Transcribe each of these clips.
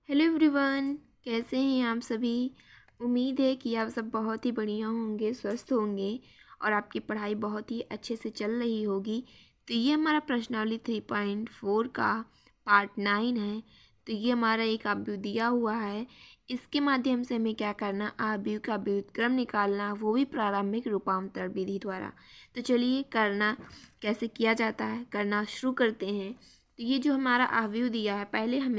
Hello everyone, कैसे हैं आप सभी। उम्मीद है कि आप सब बहुत ही बढ़िया होंगे, स्वस्थ होंगे और आपकी पढ़ाई बहुत ही अच्छे से चल रही होगी। तो ये हमारा प्रश्नावली 3.4 का पार्ट 9 है। तो ये हमारा एक आव्यूह दिया हुआ है। इसके माध्यम से हमें क्या करना, आव्यूह का व्युत्क्रम निकालना, वो भी प्रारंभिक रूपांतर विधि द्वारा। तो चलिए करना कैसे किया जाता है, करना शुरू करते हैं। तो ये जो हमारा आव्यूह दिया है, पहले हम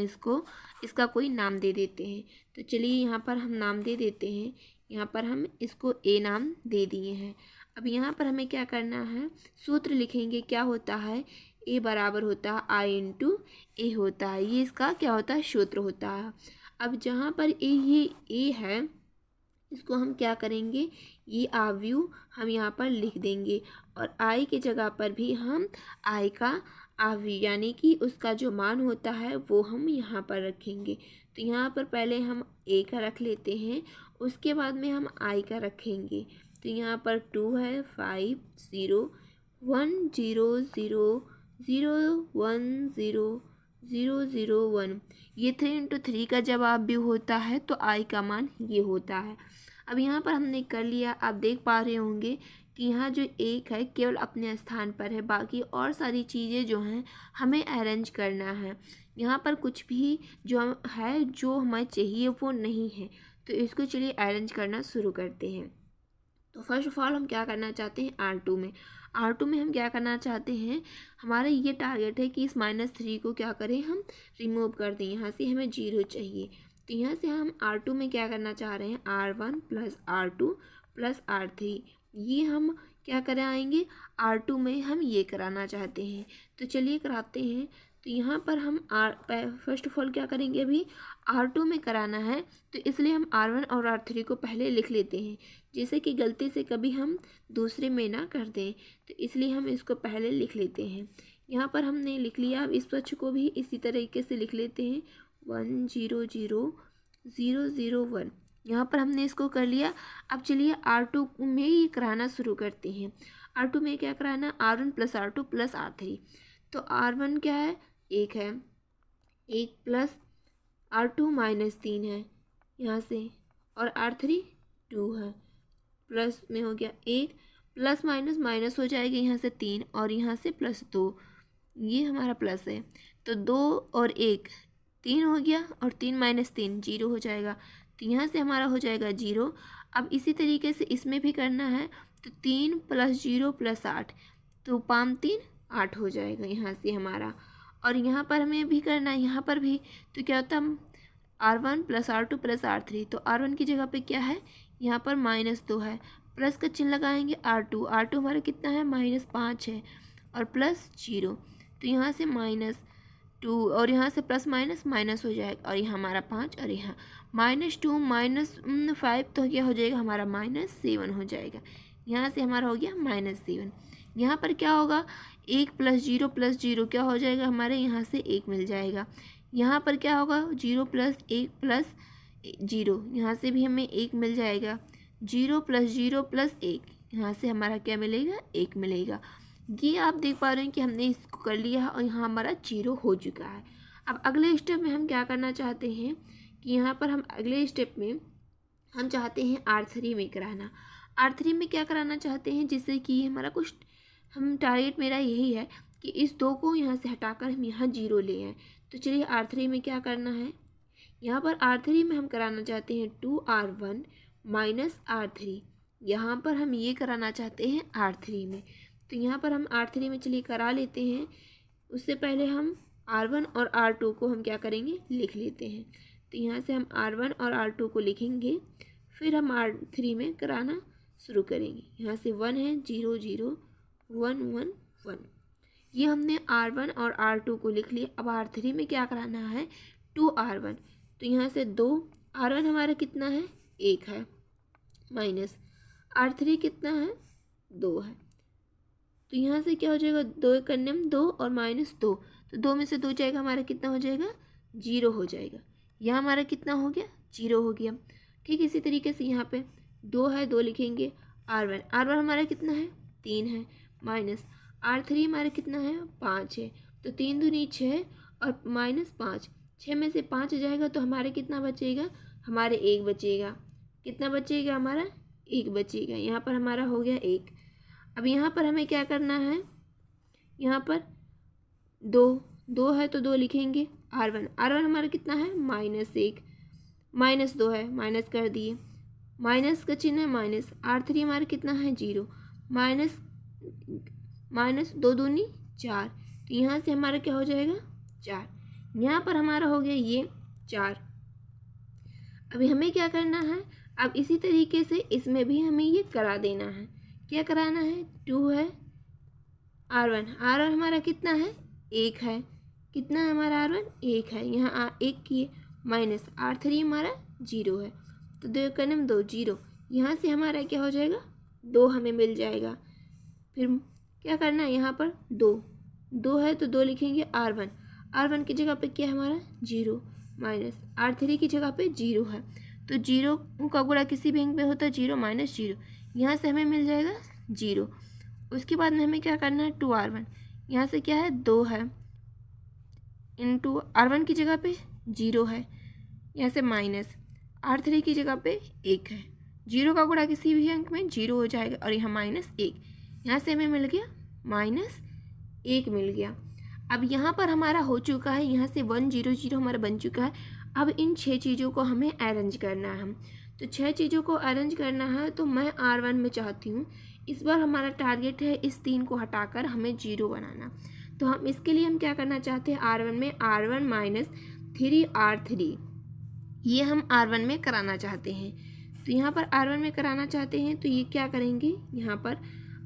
इसका कोई नाम दे देते हैं। तो चलिए यहाँ पर हम नाम दे देते हैं। यहाँ पर हम इसको ए नाम दे दिए हैं। अब यहाँ पर हमें क्या करना है, सूत्र लिखेंगे। क्या होता है, ए बराबर होता है आई इंटू ए होता है। ये इसका क्या होता है, सूत्र होता है। अब जहाँ पर ये ए है, इसको हम क्या करेंगे, ये आव्यूह हम यहाँ पर लिख देंगे और आई की जगह पर भी हम आई का आव्यूह यानी कि उसका जो मान होता है वो हम यहाँ पर रखेंगे। तो यहाँ पर पहले हम ए का रख लेते हैं, उसके बाद में हम आई का रखेंगे। तो यहाँ पर 2 है, 5 0 1 0 0 0 1 0 0 0 1। ये 3 × 3 का जब आव्यूह होता है तो आई का मान ये होता है। अब यहाँ पर हमने कर लिया। आप देख पा रहे होंगे कि यहाँ जो एक है केवल अपने स्थान पर है, बाकी और सारी चीज़ें जो हैं हमें अरेंज करना है। यहाँ पर कुछ भी जो है जो हमें चाहिए वो नहीं है। तो इसको चलिए अरेंज करना शुरू करते हैं। तो फर्स्ट ऑफ ऑल हम क्या करना चाहते हैं, R2 में हम क्या करना चाहते हैं, हमारा ये टारगेट है कि इस -3 को क्या करें, हम रिमूव कर दें। यहाँ से हमें 0 चाहिए। तो यहाँ से हम R2 में क्या करना चाह रहे हैं, R1 + R2 + R3। ये हम क्या कराएंगे, R2 में हम ये कराना चाहते हैं। तो चलिए कराते हैं। तो यहाँ पर हम फर्स्ट ऑफ ऑल क्या करेंगे, अभी R2 में कराना है तो इसलिए हम R1 और R3 को पहले लिख लेते हैं, जैसे कि गलती से कभी हम दूसरे में ना कर दें। तो इसलिए हम इसको पहले लिख लेते हैं। यहाँ पर हमने लिख लिया। अब इस पक्ष को भी इसी तरीके से लिख लेते हैं, 1 0 0 0 0 1। यहाँ पर हमने इसको कर लिया। अब चलिए R2 में ये कराना शुरू करते हैं। R2 में क्या कराना, R1 + R2 + R3। तो R1 क्या है, 1 है, 1 + R2 -3 है यहाँ से, और R3 2 है। प्लस में हो गया 1, प्लस माइनस माइनस हो जाएगा यहाँ से 3 और यहाँ से +2। ये हमारा प्लस है। तो 2 और 1 3 हो गया, और 3 - 3 0 हो जाएगा। तो यहाँ से हमारा हो जाएगा 0। अब इसी तरीके से इसमें भी करना है। तो 3 + 0 + 8, तो 5 3 8 हो जाएगा यहाँ से हमारा। और यहाँ पर हमें भी करना है, यहाँ पर भी। तो क्या होता है, R1 + R2 + R3। तो R1 की जगह पे क्या है, यहाँ पर -2 है, प्लस का चिन्ह लगाएंगे। R2 हमारा कितना है, -5 है, और +0। तो यहाँ से -2 और यहाँ से प्लस माइनस माइनस हो जाएगा, और यहाँ हमारा 5 और यहाँ -2 - 5, तो क्या हो जाएगा हमारा -7 हो जाएगा। यहाँ से हमारा हो गया -7। यहाँ पर क्या होगा, 1 + 0 + 0 क्या हो जाएगा हमारे, यहाँ से 1 मिल जाएगा। यहाँ पर क्या होगा, 0 + 1 + 0, यहाँ से भी हमें 1 मिल जाएगा। 0 + 0 + 1, यहाँ से हमारा क्या मिलेगा, 1 मिलेगा। ये आप देख पा रहे हैं कि हमने इसको कर लिया है और यहाँ हमारा 0 हो चुका है। अब अगले स्टेप में हम क्या करना चाहते हैं कि यहाँ पर हम अगले स्टेप में हम चाहते हैं R3 में कराना। R3 में क्या कराना चाहते हैं, जिससे कि हमारा कुछ, हम टारगेट मेरा यही है कि इस 2 को यहाँ से हटाकर हम यहाँ 0 ले आएँ। तो चलिए R3 में क्या करना है, यहाँ पर R3 में हम कराना चाहते हैं 2R1 - R3। यहाँ पर हम ये कराना चाहते हैं R3 में। तो यहाँ पर हम R3 में चलिए करा लेते हैं। उससे पहले हम R1 और R2 को हम क्या करेंगे, लिख लेते हैं। तो यहाँ से हम R1 और R2 को लिखेंगे, फिर हम R3 में कराना शुरू करेंगे। यहाँ से 1 है, 0 0 1 1 1। ये हमने R1 और R2 को लिख लिया। अब R3 में क्या कराना है, 2R1। तो यहाँ से 2, R1 हमारा कितना है, 1 है, माइनस R3 कितना है, 2 है। तो यहाँ से क्या हो जाएगा, 2 करने में 2 और -2, तो 2 में से 2 जाएगा, हमारा कितना हो जाएगा, 0 हो जाएगा। यहाँ हमारा कितना हो गया, 0 हो गया। ठीक इसी तरीके से यहाँ पे 2 है, 2 लिखेंगे। R1 हमारा कितना है, 3 है, माइनस R3 हमारा कितना है, 5 है। तो 3 दूनी 6 और -5, 6 में से 5 जाएगा तो हमारे कितना बचेगा, हमारे 1 बचेगा। कितना बचेगा, हमारा 1 बचेगा। यहाँ पर हमारा हो गया 1। अब यहाँ पर हमें क्या करना है, यहाँ पर 2 है तो 2 लिखेंगे। R1 हमारा कितना है, -1, -2 है, माइनस कर दिए, माइनस का चिन्ह है माइनस। R3 हमारा कितना है, 0, माइनस 2 दूनी 4, तो यहाँ से हमारा क्या हो जाएगा, 4। यहाँ पर हमारा हो गया ये 4। अभी हमें क्या करना है, अब इसी तरीके से इसमें भी हमें ये करा देना है। क्या कराना है, 2 है, R1 हमारा कितना है, 1 है। कितना है हमारा R1, 1 है। यहाँ 1 किए, माइनस R3 हमारा 0 है, तो 2 करने में 2, 0। यहाँ से हमारा क्या हो जाएगा, 2 हमें मिल जाएगा। फिर क्या करना है, यहाँ पर 2 है तो 2 लिखेंगे। R1 की जगह पे क्या है हमारा, 0, माइनस R3 की जगह पे 0 है, तो 0 का गुणा किसी भी अंक पे होता है 0 माइनस 0, यहाँ से हमें मिल जाएगा 0। उसके बाद में हमें क्या करना है, 2R1, यहाँ से क्या है, 2 है, इंटू R1 की जगह पे 0 है, यहाँ से माइनस R3 की जगह पे 1 है। 0 का गुणा किसी भी अंक में 0 हो जाएगा, और यहाँ -1, यहाँ से हमें मिल गया -1 मिल गया। अब यहाँ पर हमारा हो चुका है, यहाँ से 1 0 0 हमारा बन चुका है। अब इन 6 चीज़ों को हमें अरेंज करना है। तो 6 चीज़ों को अरेंज करना है, तो मैं R1 में चाहती हूँ, इस बार हमारा टारगेट है इस 3 को हटाकर हमें 0 बनाना। तो हम इसके लिए हम क्या करना चाहते हैं, R1 में R1 - 3R3 ये हम R1 में कराना चाहते हैं। तो यहाँ पर R1 में कराना चाहते हैं, तो ये क्या करेंगे, यहाँ पर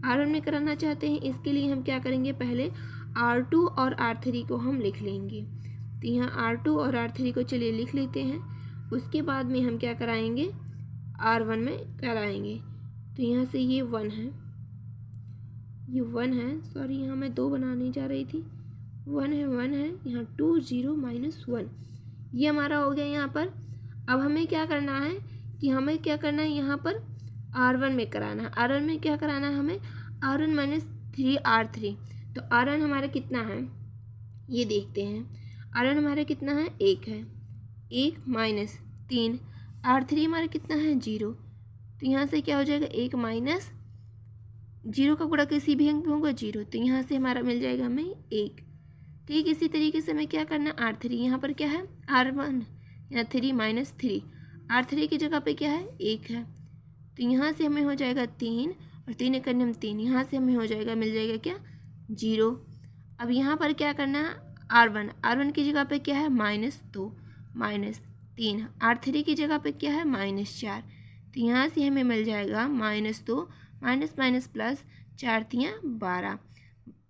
R1 में कराना चाहते हैं, इसके लिए हम क्या करेंगे, पहले R2 और R3 को हम लिख लेंगे। तो यहाँ R2 और R3 को चलिए लिख लेते हैं। उसके बाद में हम क्या कराएंगे, R1 में कराएंगे। तो यहाँ से ये 1 है, ये 1 है, सॉरी यहाँ मैं 2 बनाने जा रही थी, 1 है, यहाँ 2 0 -1, ये हमारा हो गया यहाँ पर। अब हमें क्या करना है कि हमें क्या करना है, यहाँ पर R1 में कराना है। R1 में क्या कराना है हमें, R1 - 3R3। तो R1 हमारा कितना है, ये देखते हैं। R1 हमारा कितना है, 1 है, 1 - 3, R3 हमारा कितना है, 0। तो यहाँ से क्या हो जाएगा, 1 माइनस 0 का गुणा किसी भी अंक में होगा 0, तो यहाँ से हमारा मिल जाएगा हमें 1। ठीक इसी तरीके से हमें क्या करना, R3 यहाँ पर क्या है, R1 यहाँ 3 - 3, R3 की जगह पे क्या है, 1 है, तो यहाँ से हमें हो जाएगा 3, और 3 करने में 3, यहाँ से हमें हो जाएगा, मिल जाएगा क्या, 0। अब यहाँ पर क्या करना है, R1 की जगह पे क्या है, -2 -3, R3 की जगह पे क्या है, -4, तो यहाँ से हमें मिल जाएगा -2 माइनस प्लस 4 तियाँ 12,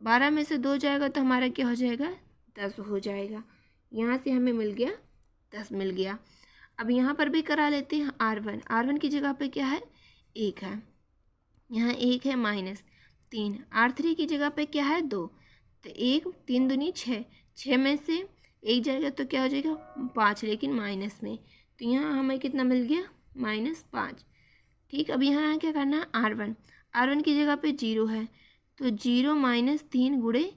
12 में से 2 जाएगा तो हमारा क्या हो जाएगा, 10 हो जाएगा। यहाँ से हमें मिल गया 10 मिल गया। अब यहाँ पर भी करा लेते हैं R1 की जगह पे क्या है, 1 है, यहाँ 1 है -3, R3 की जगह पे क्या है, 2, तो 1 3 दूनी 6, 6 में से 1 जाएगा तो क्या हो जाएगा, 5, लेकिन माइनस में, तो यहाँ हमें कितना मिल गया, -5। ठीक, अब यहाँ क्या करना है, R1 की जगह पे 0 है, तो 0 - 3 गुणे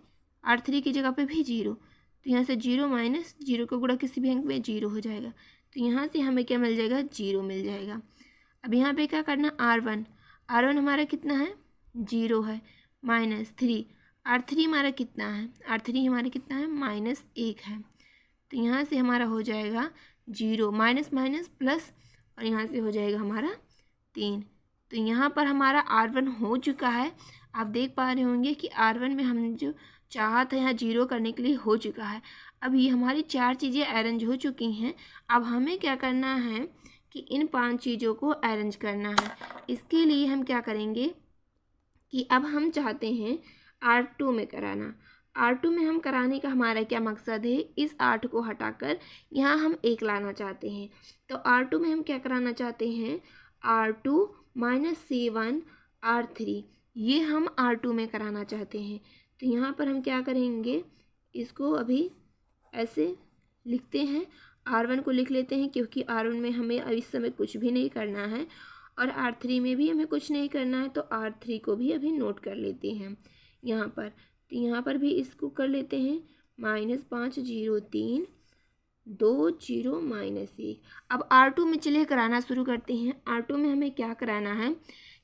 R3 की जगह पे भी 0, तो यहाँ से 0 - 0 का गुणा किसी भी अंक में 0 हो जाएगा, तो यहाँ से हमें क्या मिल जाएगा, 0 मिल जाएगा। अब यहाँ पे क्या करना, R1 हमारा कितना है, 0 है, -3, R3 हमारा कितना है, R3 हमारा कितना है, -1 है, तो यहाँ से हमारा हो जाएगा 0 माइनस प्लस, और यहाँ से हो जाएगा हमारा 3। तो यहाँ पर हमारा R1 हो चुका है। आप देख पा रहे होंगे कि R1 में हम जो चाहा था यहाँ 0 करने के लिए हो चुका है। अब ये हमारी 4 चीज़ें अरेंज हो चुकी हैं। अब हमें क्या करना है कि इन 5 चीज़ों को अरेंज करना है। इसके लिए हम क्या करेंगे कि अब हम चाहते हैं R2 में कराना। R2 में हम कराने का हमारा क्या मकसद है, इस 8 को हटाकर यहाँ हम 1 लाना चाहते हैं। तो R2 में हम क्या कराना चाहते हैं, R2 - 7 R3, ये हम R2 में कराना चाहते हैं। तो यहाँ पर हम क्या करेंगे, इसको अभी ऐसे लिखते हैं, R1 को लिख लेते हैं, क्योंकि R1 में हमें इस समय कुछ भी नहीं करना है, और R3 में भी हमें कुछ नहीं करना है, तो R3 को भी अभी नोट कर लेते हैं यहाँ पर। तो यहाँ पर भी इसको कर लेते हैं, -5 0 3 2 0 -1। अब R2 में चलिए कराना शुरू करते हैं। R2 में हमें क्या कराना है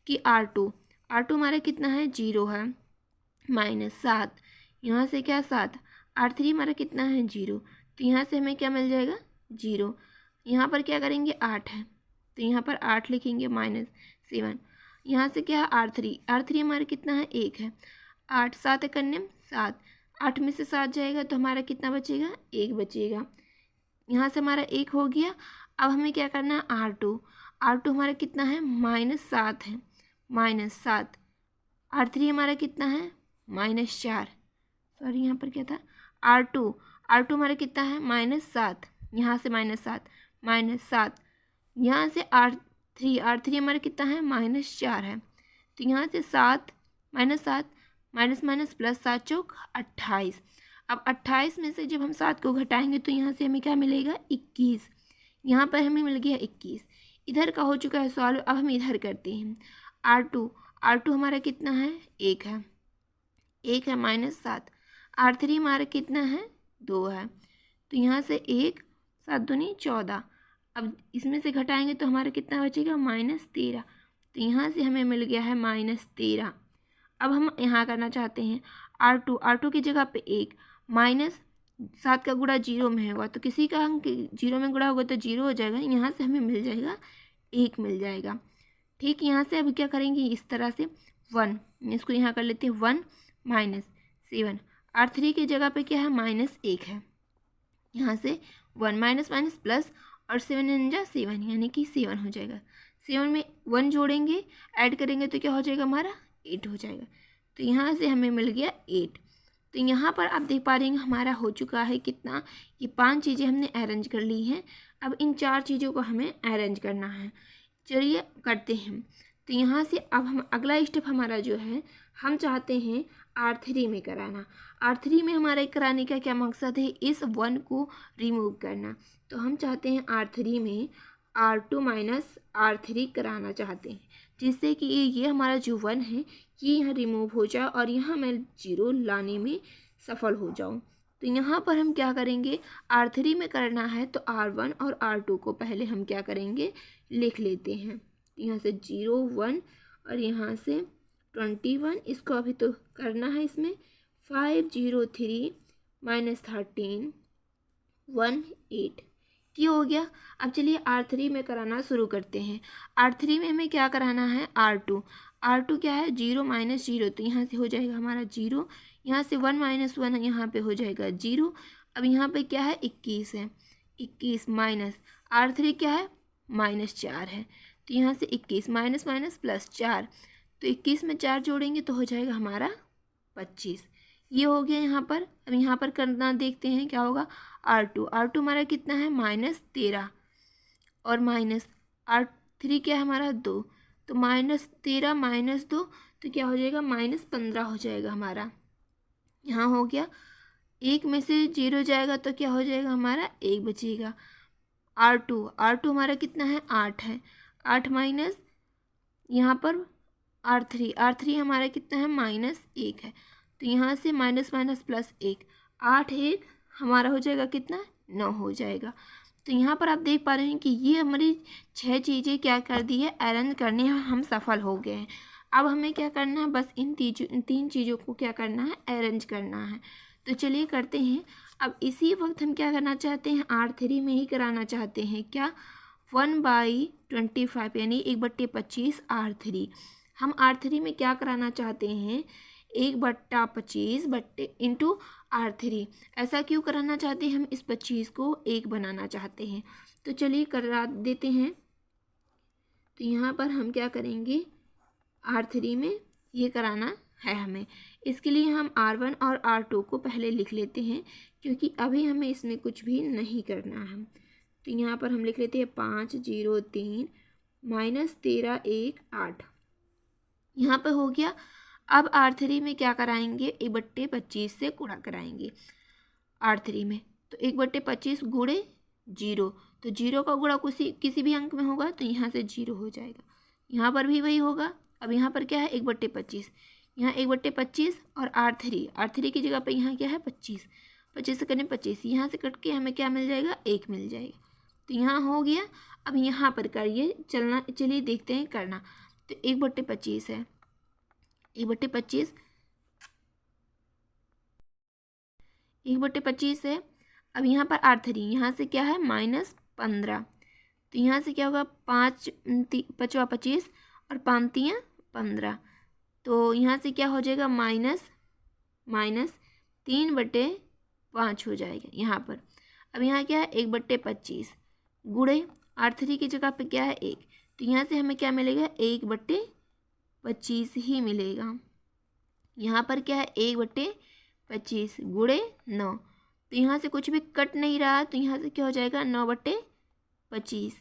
कि R2 हमारा कितना है 0 है, -7, यहाँ से क्या 7, R3 हमारा कितना है 0, तो यहाँ से हमें क्या मिल जाएगा 0। यहाँ पर क्या करेंगे 8 है, तो यहाँ पर 8 लिखेंगे -7। यहाँ से क्या है R3 हमारा कितना है 1 है, 8 7 करने में 7, 8 में से 7 जाएगा तो हमारा कितना बचेगा 1 बचेगा। यहाँ से हमारा 1 हो गया। अब हमें क्या करना है R2 हमारा कितना है -7 है, -7। R3 हमारा कितना है -4, सॉरी यहाँ पर क्या था R2 हमारा कितना है -7, यहाँ से -7 -7। यहाँ से R3 हमारा कितना है -4 है, तो यहाँ से 7 -7 माइनस प्लस 7 चौक 28। अब 28 में से जब हम 7 को घटाएंगे तो यहाँ से हमें क्या मिलेगा 21। यहाँ पर हमें मिल गया 21। इधर का हो चुका है सॉल्व। अब हम इधर करते हैं। R2 हमारा कितना है 1 है, -7। R3 हमारा कितना है 2 है, तो यहाँ से 1 7 दूनी 14। अब इसमें से घटाएंगे तो हमारा कितना बचेगा -13, तो यहाँ से हमें मिल गया है -13। अब हम यहाँ करना चाहते हैं R2 की जगह पे 1, -7 का गुणा 0 में होगा तो किसी का अंक 0 में गुणा होगा तो 0 हो जाएगा, यहाँ से हमें मिल जाएगा 1 मिल जाएगा। ठीक, यहाँ से अब क्या करेंगे इस तरह से 1, इसको यहाँ कर लेते हैं 1 -7। R3 की जगह पे क्या है -1 है, यहाँ से 1 माइनस प्लस और 7 जा 7 यानी कि 7 हो जाएगा। 7 में 1 जोड़ेंगे ऐड करेंगे तो क्या हो जाएगा हमारा 8 हो जाएगा, तो यहाँ से हमें मिल गया 8। तो यहाँ पर आप देख पा रहे हैं हमारा हो चुका है कितना, ये 5 चीज़ें हमने अरेंज कर ली हैं। अब इन 4 चीज़ों को हमें अरेंज करना है, चलिए करते हैं। तो यहाँ से अब हम अगला स्टेप हमारा जो है हम चाहते हैं R3 में कराना। R3 में हमारे कराने का क्या मकसद है, इस 1 को रिमूव करना। तो हम चाहते हैं R3 में R2 माइनस R3 कराना चाहते हैं, जिससे कि ये हमारा जो 1 है ये यहाँ रिमूव हो जाए और यहाँ मैं 0 लाने में सफल हो जाऊँ। तो यहाँ पर हम क्या करेंगे, R3 में करना है तो R1 और R2 को पहले हम क्या करेंगे लिख लेते हैं। यहाँ से 0 1 और यहाँ से 21, इसको अभी तो करना है इसमें 5 0 3 -13 1 8 ये हो गया। अब चलिए R3 में कराना शुरू करते हैं। R3 में हमें क्या कराना है R2 क्या है 0 -0, तो यहाँ से हो जाएगा हमारा 0, यहाँ से 1 -1 यहाँ पे हो जाएगा 0। अब यहाँ पे क्या है 21 है, 21 माइनस R3 क्या है -4 है, तो यहाँ से 21 माइनस प्लस 4, तो 21 में 4 जोड़ेंगे तो हो जाएगा हमारा 25। ये हो गया यहाँ पर। अब यहाँ पर करना देखते हैं क्या होगा। R2 हमारा कितना है -13 और माइनस R3 क्या है हमारा 2, तो -13 -2 तो क्या हो जाएगा -15 हो जाएगा हमारा। यहाँ हो गया, 1 में से 0 जाएगा तो क्या हो जाएगा हमारा 1 बचेगा। R2 हमारा कितना है 8 है, 8 माइनस यहाँ पर R3 हमारा कितना है -1 है, तो यहाँ से माइनस प्लस 1, 8 1 हमारा हो जाएगा कितना 9 हो जाएगा। तो यहाँ पर आप देख पा रहे हैं कि ये हमारी 6 चीज़ें क्या कर दी है अरेंज करने हम सफल हो गए हैं। अब हमें क्या करना है, बस इन 3 चीज़ों को क्या करना है अरेंज करना है। तो चलिए करते हैं। अब इसी वक्त हम क्या करना चाहते हैं R3 में ही कराना चाहते हैं क्या 1/25 यानी 1/25 R3। हम R3 में क्या कराना चाहते हैं 1/25 इंटू R3। ऐसा क्यों कराना चाहते हैं, हम इस 25 को 1 बनाना चाहते हैं। तो चलिए करा देते हैं। तो यहाँ पर हम क्या करेंगे R3 में ये कराना है हमें, इसके लिए हम R1 और R2 को पहले लिख लेते हैं, क्योंकि अभी हमें इसमें कुछ भी नहीं करना है। तो यहाँ पर हम लिख लेते हैं 5 0 3 -13 1 8, यहाँ पर हो गया। अब R3 में क्या कराएंगे 1/25 से गुणा कराएंगे R3 में, तो 1/25 गुणे 0, तो 0 का गुणा किसी भी अंक में होगा तो यहाँ से 0 हो जाएगा, यहाँ पर भी वही होगा। अब यहाँ पर क्या है 1/25, यहाँ 1/25 और R3 की जगह पे यहाँ क्या है 25 25 से करने 25, यहाँ से कट के हमें क्या मिल जाएगा, 1 मिल जाएगा। तो यहाँ हो गया। अब यहाँ पर करिए, चलिए देखते हैं करना। तो 1/25 है, 1/25, 1/25 है। अब यहाँ पर R3, यहाँ से क्या है -15, तो यहाँ से क्या होगा 5 5 25 और 5 15, तो यहाँ से क्या हो जाएगा -3/5 हो जाएगा यहाँ पर। अब यहाँ क्या है 1/25 गुणे R3 की जगह पे क्या है 1, तो यहाँ से हमें क्या मिलेगा 1/25 ही मिलेगा। यहाँ पर क्या है 1/25 गुणे 9, तो यहाँ से कुछ भी कट नहीं रहा, तो यहाँ से क्या हो जाएगा 9/25।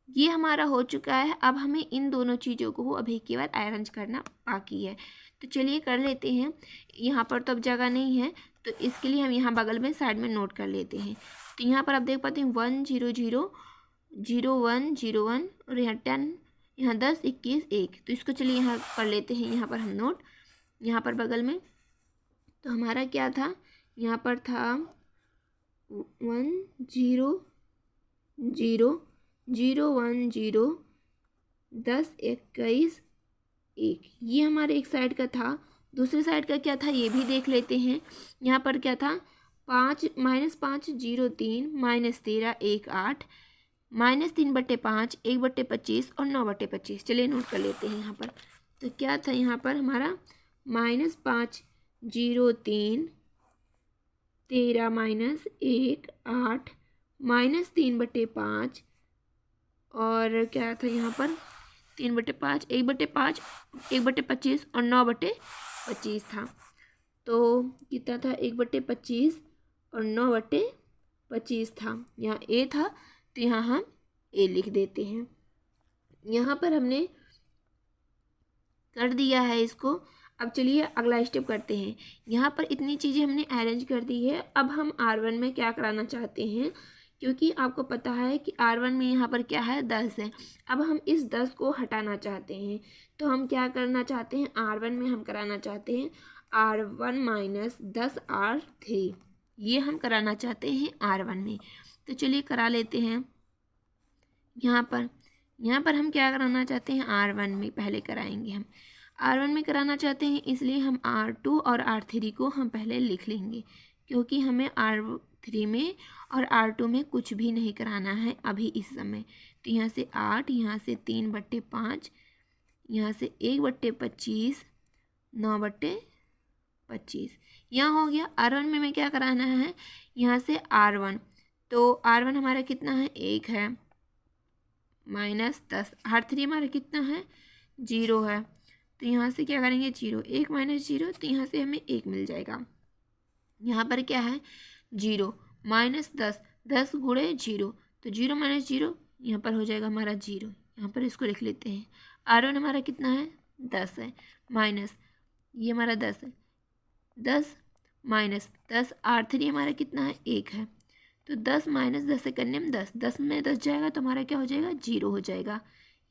ये हमारा हो चुका है। अब हमें इन दोनों चीज़ों को अभी के बाद अरेंज करना बाकी है, तो चलिए कर लेते हैं। यहाँ पर तो अब जगह नहीं है, तो इसके लिए हम यहाँ बगल में साइड में नोट कर लेते हैं। तो यहाँ पर आप देख पाते हैं 1 0 0 0 1 0 1 और यहाँ 10, यहाँ 10 21 1, तो इसको चलिए यहाँ कर लेते हैं। यहाँ पर हम नोट यहाँ पर बगल में, तो हमारा क्या था, यहाँ पर था 1 0 0 0 1 0 10 21 1, ये हमारे एक साइड का था। दूसरे साइड का क्या था ये भी देख लेते हैं। यहाँ पर क्या था 5 -5 0 3 -13 1 8 -3/5 1/25 और 9/25। चलिए नोट कर लेते हैं यहाँ पर। तो क्या था यहाँ पर हमारा -5 0 3 13 -1 8 -3/5 और क्या था यहाँ पर 3/5 1/5 1/25 और 9/25 था। तो कितना था 1/25 और 9/25 था। यहाँ ए था, तो यहाँ हम ए लिख देते हैं। यहाँ पर हमने कर दिया है इसको। अब चलिए अगला स्टेप करते हैं। यहाँ पर इतनी चीज़ें हमने अरेंज कर दी है। अब हम R1 में क्या कराना चाहते हैं, क्योंकि आपको पता है कि R1 में यहाँ पर क्या है 10 है। अब हम इस 10 को हटाना चाहते हैं, तो हम क्या करना चाहते हैं R1 में हम कराना चाहते हैं R1 - 10 R3, ये हम कराना चाहते हैं R1 में। तो चलिए करा लेते हैं। यहाँ पर हम क्या कराना चाहते हैं R1 में पहले कराएंगे। हम R1 में कराना चाहते हैं, इसलिए हम R2 और R3 को हम पहले लिख लेंगे, क्योंकि हमें R3 में और R2 में कुछ भी नहीं कराना है अभी इस समय। तो यहाँ से 8, यहाँ से 3/5, यहाँ से 1/25 9/25, यहाँ हो गया। R1 में हमें क्या कराना है, यहाँ से R1, तो R1 हमारा कितना है 1 है -10, R3 हमारा कितना है 0 है, तो यहाँ से क्या करेंगे 0 1 -0, तो यहाँ से हमें 1 मिल जाएगा। यहाँ पर क्या है 0 -10 10 गुणे 0, तो 0 - 0 यहाँ पर हो जाएगा हमारा 0। यहाँ पर इसको लिख लेते हैं। R1 हमारा कितना है 10 है, माइनस ये हमारा 10 है, 10 -10 R3 हमारा कितना है 1 है, तो 10 - 10 से करने में 10 10 में 10 जाएगा, तो हमारा क्या हो जाएगा 0 हो जाएगा।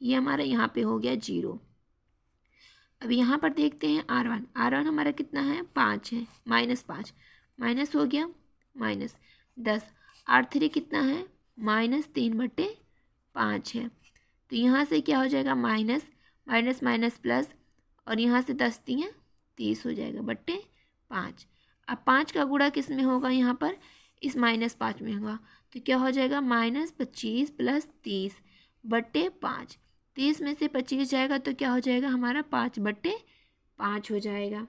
ये हमारा यहाँ पे हो गया 0। अब यहाँ पर देखते हैं R1 हमारा कितना है 5 है, -5 माइनस हो गया -10। R3 कितना है -3/5 है, तो यहाँ से क्या हो जाएगा माइनस माइनस माइनस प्लस, और यहाँ से 10 3 30 हो जाएगा /5। अब 5 का गुणा किस में होगा, यहाँ पर इस -5 में होगा, तो क्या हो जाएगा -25 + 30 /5। 30 में से 25 जाएगा, तो क्या हो जाएगा हमारा 5/5 हो जाएगा,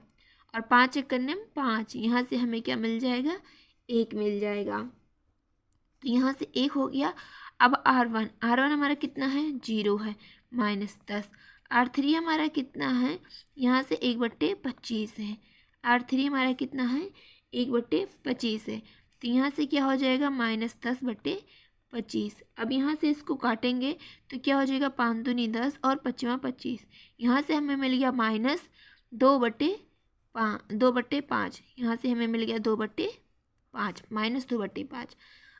और 5 एक करने में 5, यहाँ से हमें क्या मिल जाएगा 1 मिल जाएगा, तो यहाँ से 1 हो गया। अब R1 हमारा कितना है 0 है, -10। R3 हमारा कितना है, यहाँ से 1/25 है, R3 हमारा कितना है 1/25 है, तो यहाँ से क्या हो जाएगा -10/25। अब यहाँ से इसको काटेंगे तो क्या हो जाएगा 5 दूनी 10 और 5वां 25, यहाँ से हमें मिल गया -2/5, यहाँ से हमें मिल गया 2/5 -2/5।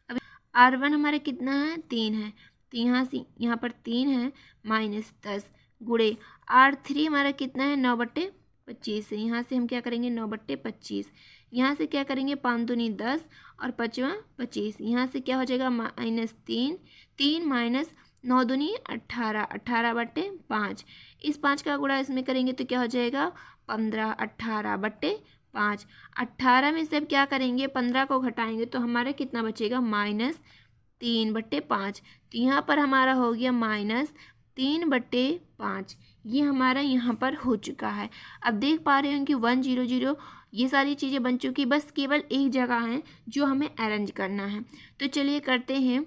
अब R1 हमारा कितना है 3 है, तो यहाँ पर 3 है -10 गुणे R3 हमारा कितना है 9/25 है, यहाँ से हम क्या करेंगे 9/25, यहाँ से क्या करेंगे 5 दूनी 10 और 5वां 25। यहाँ से क्या हो जाएगा -3, 3 माइनस 9 दूनी 18, 18/5। इस 5 का गुणा इसमें करेंगे तो क्या हो जाएगा 15, 18/5। 18 में से अब क्या करेंगे 15 को घटाएंगे तो हमारा कितना बचेगा -3/5। तो यहाँ पर हमारा हो गया -3/5। ये हमारा यहाँ पर हो चुका है। अब देख पा रहे हैं कि 1 0 0 ये सारी चीज़ें बन चुकी, बस केवल एक जगह है जो हमें अरेंज करना है। तो चलिए करते हैं।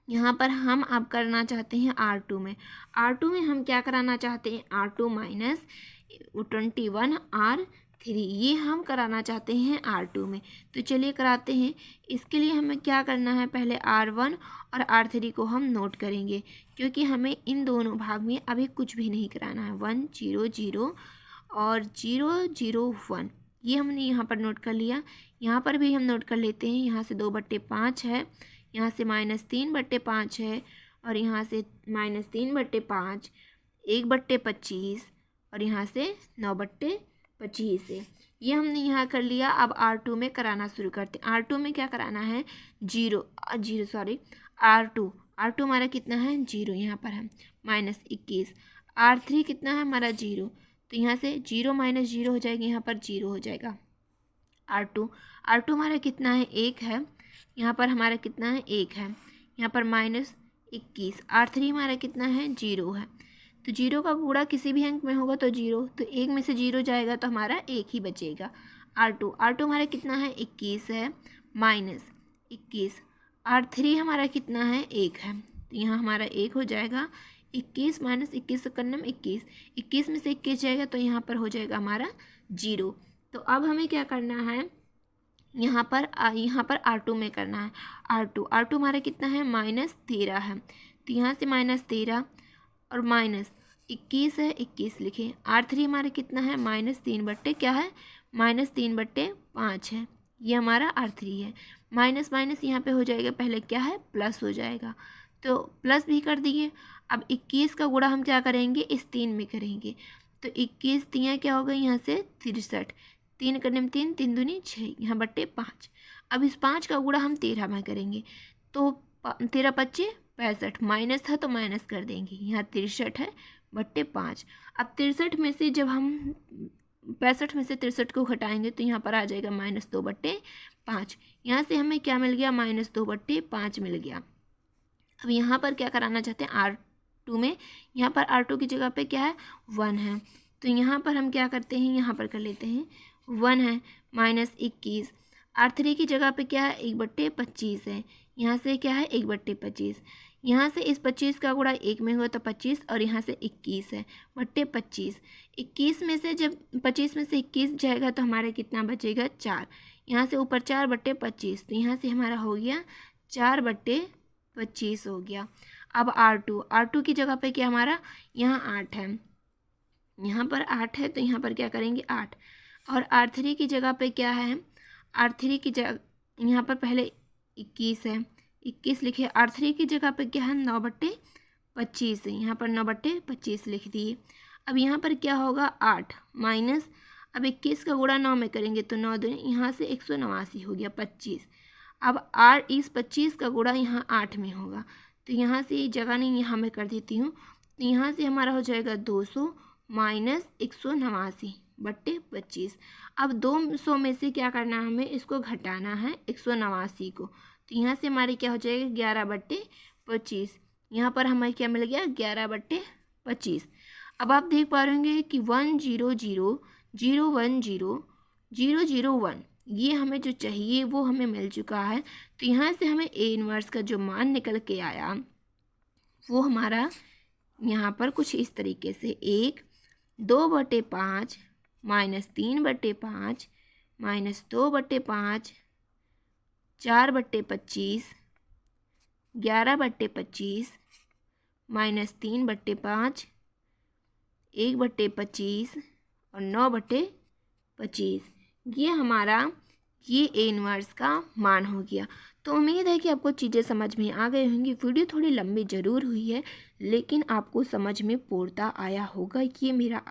यहाँ पर हम अब करना चाहते हैं R2 में। R2 में हम क्या कराना चाहते हैं R2 माइनस 21 R3 ये हम कराना चाहते हैं R2 में। तो चलिए कराते हैं। इसके लिए हमें क्या करना है, पहले R1 और R3 को हम नोट करेंगे क्योंकि हमें इन दोनों भाग में अभी कुछ भी नहीं कराना है। 1 0 0 और 0 0 1 ये हमने यहाँ पर नोट कर लिया। यहाँ पर भी हम नोट कर लेते हैं। यहाँ से 2/5 है, यहाँ से -3/5 है और यहाँ से -3/5, 1/25 और यहाँ से 9/25 है। ये हमने यहाँ कर लिया। अब R2 में कराना शुरू करते हैं। R2 में क्या कराना है R2 हमारा कितना है 0, यहाँ पर है -21। R3 कितना है हमारा 0, तो यहाँ से 0 माइनस 0 हो जाएगा, यहाँ पर 0 हो जाएगा। R2 हमारा कितना है 1 है, यहाँ पर हमारा कितना है 1 है, यहाँ पर -21। R3 हमारा कितना है 0 है। तो 0 का गुणा किसी भी अंक में होगा तो 0, तो 1 में से 0 जाएगा तो हमारा 1 ही बचेगा। R2 हमारा कितना है 21 है, -21। R3 हमारा कितना है 1 है, तो यहाँ हमारा 1 हो जाएगा। 21 माइनस 21 करने में 21 में से 21 जाएगा तो यहाँ पर हो जाएगा हमारा 0। तो अब हमें क्या करना है, यहाँ पर R2 में करना है। R2 हमारा कितना है -13 है, तो यहाँ से -13 और -21 है, 21 लिखे। R3 हमारा कितना है -3/5 है, ये हमारा R3 है। माइनस माइनस यहाँ पे हो जाएगा, पहले क्या है प्लस हो जाएगा, तो प्लस भी कर दिए। अब 21 का गुणा हम क्या करेंगे इस 3 में करेंगे, तो 21 3 क्या होगा यहाँ से 63, 3 करने में 3, 3 दूनी 6, यहाँ /5। अब इस 5 का गुणा हम 13 में करेंगे, तो 13 × 5 = 65, माइनस था तो माइनस कर देंगे, यहाँ 63 है /5। अब 63 में से जब हम 65 में से 63 को घटाएंगे तो यहाँ पर आ जाएगा -2/5। यहाँ से हमें क्या मिल गया -2/5 मिल गया। अब यहाँ पर क्या कराना चाहते हैं R2 में, यहाँ पर R2 की जगह पे क्या है 1 है, तो यहाँ पर हम क्या करते हैं, यहाँ पर कर लेते हैं 1 है -21। R3 की जगह पे क्या है 1/25 है, यहाँ से क्या है 1/25। यहाँ से इस 25 का गुणा 1 में हुआ तो 25 और यहाँ से 21 है /25। 21 में से जब 25 में से 21 जाएगा तो हमारा कितना बचेगा 4, यहाँ से ऊपर 4/25, तो यहाँ से हमारा हो गया 4/25 हो गया। अब R2 की जगह पे क्या हमारा यहाँ 8 है, यहाँ पर 8 है तो यहाँ पर क्या करेंगे 8। और R3 की जगह पे क्या है, R3 की जगह यहाँ पर पहले 21 है, 21 लिखे। R3 की जगह पे क्या है 9/25 है, यहाँ पर 9/25 लिख दिए। अब यहाँ पर क्या होगा 8 माइनस, अब 21 का गुणा 9 में करेंगे तो 9 दूनी, यहाँ से 189 हो गया 25। अब इस 25 का गुणा यहाँ 8 में होगा, तो यहाँ से जगह नहीं यहाँ मैं कर देती हूँ, तो यहाँ से हमारा हो जाएगा 200 माइनस 189/25। अब 200 में से क्या करना है हमें, इसको घटाना है 189 को, तो यहाँ से हमारे क्या हो जाएगा 11/25। यहाँ पर हमें क्या मिल गया 11/25। अब आप देख पा रहे होंगे कि 1 0 0 0 1 0 0 0 1 ये हमें जो चाहिए वो हमें मिल चुका है। तो यहाँ से हमें A इन्वर्स का जो मान निकल के आया वो हमारा यहाँ पर कुछ इस तरीके से 1 2/5 -3/5 -2/5 4/25 11/25 -3/5 1/25 और 9/25। ये हमारा A इन्वर्स का मान हो गया। तो उम्मीद है कि आपको चीज़ें समझ में आ गई होंगी। वीडियो थोड़ी लंबी ज़रूर हुई है लेकिन आपको समझ में पूर्णतः आया होगा, ये मेरा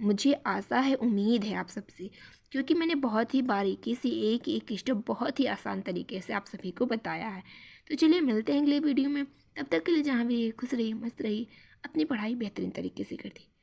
मुझे आशा है, उम्मीद है आप सबसे, क्योंकि मैंने बहुत ही बारीकी से एक एक स्टेप बहुत ही आसान तरीके से आप सभी को बताया है। तो चलिए मिलते हैं अगले वीडियो में। तब तक के लिए जहाँ भी रहिए खुश रहिए, मस्त रहिए, अपनी पढ़ाई बेहतरीन तरीके से कर दी।